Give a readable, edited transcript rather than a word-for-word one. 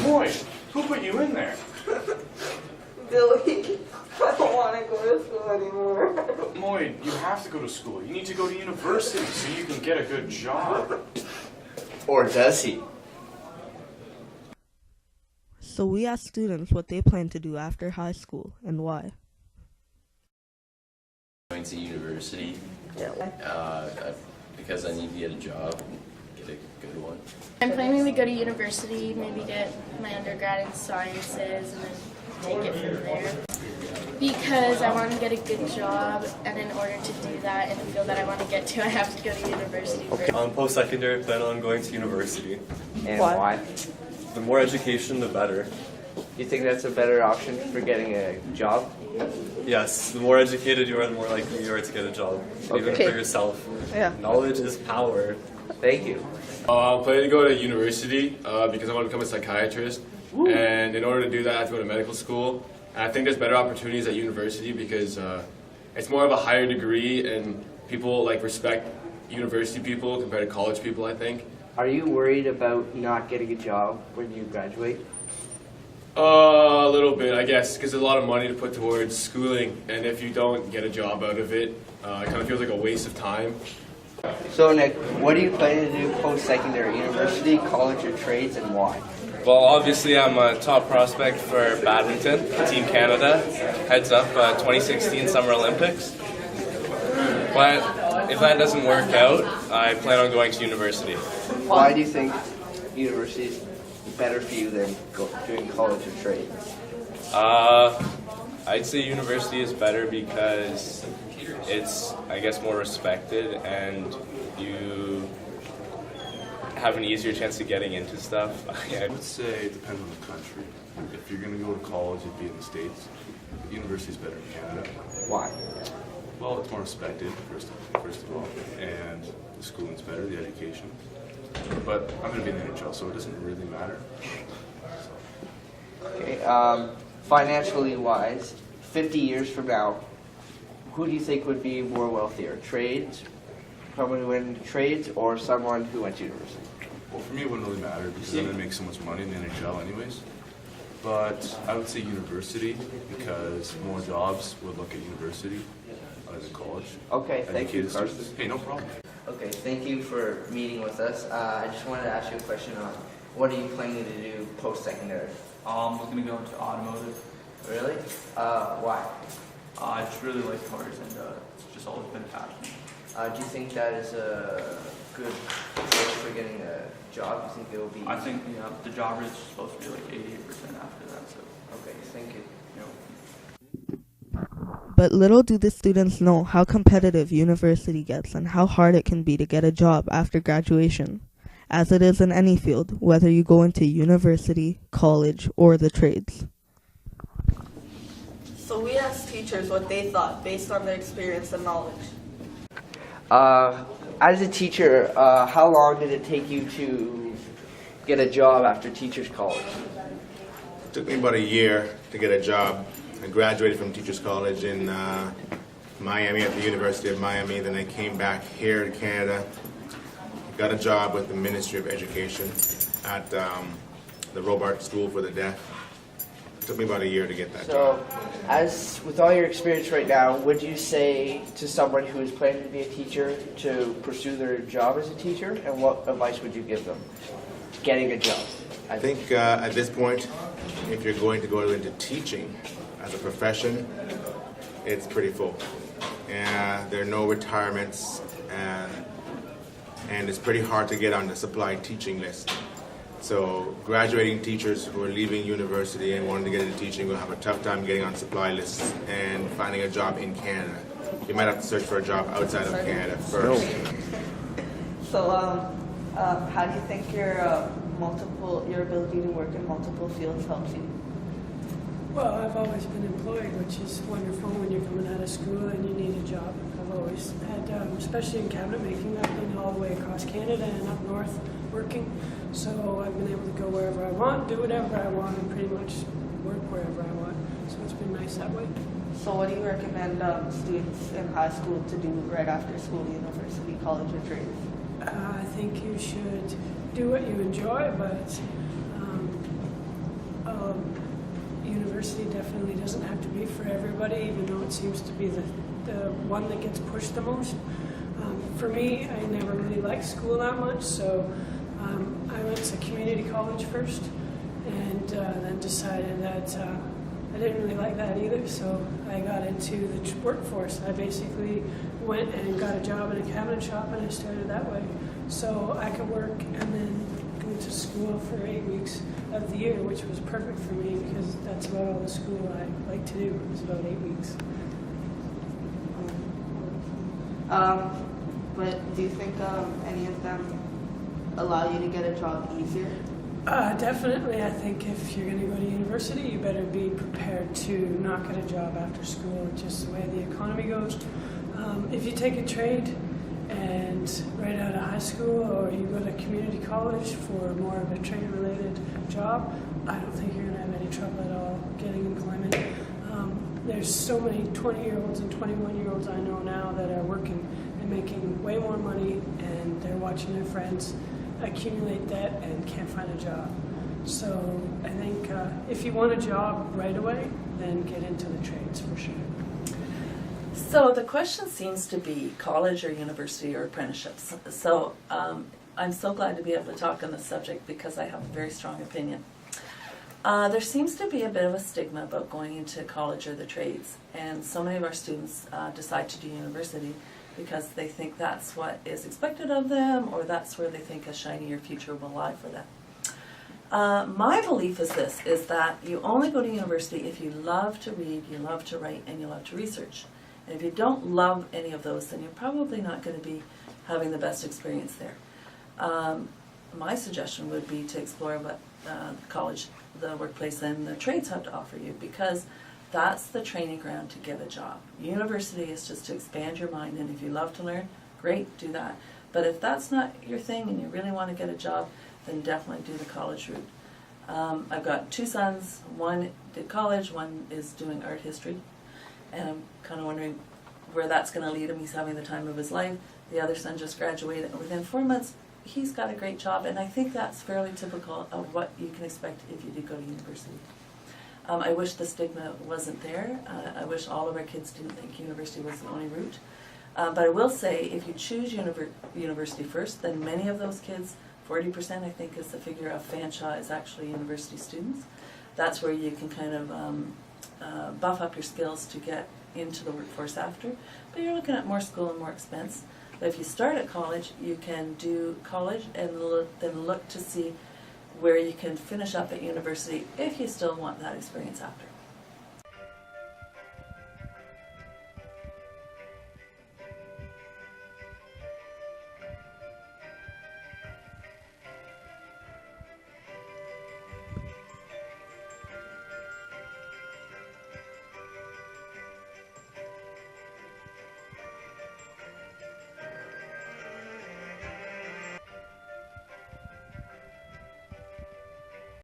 Moy, who put you in there? Billy, I don't want to go to school anymore. But Moy, you have to go to school. You need to go to university so you can get a good job. Or does he? So we asked students what they plan to do after high school and why. Going to university because I need to get a job and get a good one. I'm planning to go to university, maybe get my undergrad in sciences and then take it from there. Because I want to get a good job, and in order to do that in the field that I want to get to, I have to go to university first. Post-secondary, plan on going to university. And why? The more education, the better. You think that's a better option for getting a job? Yes, the more educated you are, the more likely you are to get a job, even Okay. for yourself. Yeah. Knowledge is power. Thank you. I'm planning to go to university because I want to become a psychiatrist. Woo. And in order to do that, I have to go to medical school. And I think there's better opportunities at university because it's more of a higher degree and people respect university people compared to college people, I think. Are you worried about not getting a job when you graduate? A little bit, I guess, because there's a lot of money to put towards schooling, and if you don't get a job out of it, it kind of feels like a waste of time. So Nick, what are you planning to do post-secondary? University, college, or trades, and why? Well, obviously I'm a top prospect for badminton, Team Canada, heads up 2016 Summer Olympics. But if that doesn't work out, I plan on going to university. Why do you think university is better for you than doing college or trade? I'd say university is better because it's, I guess, more respected and you have an easier chance of getting into stuff. I would say it depends on the country. If you're going to go to college, it'd be in the States. University is better in Canada. Why? Well, it's more respected, first of all, and the schooling's better, the education. But I'm going to be in the NHL, so it doesn't really matter. Okay. Financially wise, 50 years from now, who do you think would be more wealthier? Someone who went into trades, or someone who went to university? Well, for me, it wouldn't really matter because I'm going to make so much money in the NHL anyways. But I would say university because more jobs would look at university other than college. Okay, thank you, Educated Carson. students. Hey, no problem. Okay, thank you for meeting with us. I just wanted to ask you a question on what are you planning to do post-secondary? I'm looking to go into automotive. Really? Why? I just really like cars and it's just always been a passion. Do you think that is a good source for getting a job? Do you think it will be? I think the job rate is supposed to be like 88% after that. So. Okay, thank you. But little do the students know how competitive university gets and how hard it can be to get a job after graduation, as it is in any field, whether you go into university, college, or the trades. So we asked teachers what they thought based on their experience and knowledge. As a teacher, how long did it take you to get a job after teachers college? It took me about a year to get a job. I graduated from Teachers College in Miami at the University of Miami. Then I came back here to Canada. Got a job with the Ministry of Education at the Robart School for the Deaf. It took me about a year to get that job. So, as with all your experience right now, would you say to someone who is planning to be a teacher to pursue their job as a teacher? And what advice would you give them getting a job? I think at this point, if you're going to go into teaching as a profession, it's pretty full. There are no retirements, and it's pretty hard to get on the supply teaching list. So graduating teachers who are leaving university and wanting to get into teaching will have a tough time getting on supply lists and finding a job in Canada. You might have to search for a job outside of Canada first. So how do you think your ability to work in multiple fields helps you? Well, I've always been employed, which is wonderful when you're coming out of school and you need a job. I've always had, especially in cabinet making, I've been all the way across Canada and up north working. So I've been able to go wherever I want, do whatever I want, and pretty much work wherever I want. So it's been nice that way. So what do you recommend students in high school to do right after school, university, college, or trades? I think you should do what you enjoy, but university definitely doesn't have to be for everybody, even though it seems to be the one that gets pushed the most. For me, I never really liked school that much, so I went to community college first, and then decided that I didn't really like that either, so I got into the workforce. I basically went and got a job in a cabinet shop, and I started that way. So I could work and then go to school for 8 weeks of the year, which was perfect for me because that's about all the school I like to do, is about 8 weeks. But do you think any of them allow you to get a job easier? Definitely. I think if you're going to go to university, you better be prepared to not get a job after school, just the way the economy goes. If you take a trade and right out of high school, or you go to community college for more of a trade-related job, I don't think you're going to have any trouble at all getting employment. There's so many 20-year-olds and 21-year-olds I know now that are working and making way more money, and they're watching their friends accumulate debt and can't find a job. So I think if you want a job right away, then get into the trades for sure. So the question seems to be college or university or apprenticeships. So I'm so glad to be able to talk on this subject because I have a very strong opinion. There seems to be a bit of a stigma about going into college or the trades, and so many of our students decide to do university because they think that's what is expected of them, or that's where they think a shinier future will lie for them. My belief is this, is that you only go to university if you love to read, you love to write, and you love to research. And if you don't love any of those, then you're probably not going to be having the best experience there. My suggestion would be to explore what college, the workplace, and the trades have to offer you, because that's the training ground to get a job. University is just to expand your mind, and if you love to learn, great, do that. But if that's not your thing and you really want to get a job, then definitely do the college route. I've got two sons. One did college, one is doing art history, and I'm kind of wondering where that's going to lead him. He's having the time of his life. The other son just graduated, and within 4 months, he's got a great job, and I think that's fairly typical of what you can expect if you do go to university. I wish the stigma wasn't there. I wish all of our kids didn't think university was the only route. But I will say, if you choose university first, then many of those kids, 40% I think is the figure of Fanshawe, is actually university students. That's where you can kind of buff up your skills to get into the workforce after. But you're looking at more school and more expense. But if you start at college, you can do college and then look to see where you can finish up at university if you still want that experience after.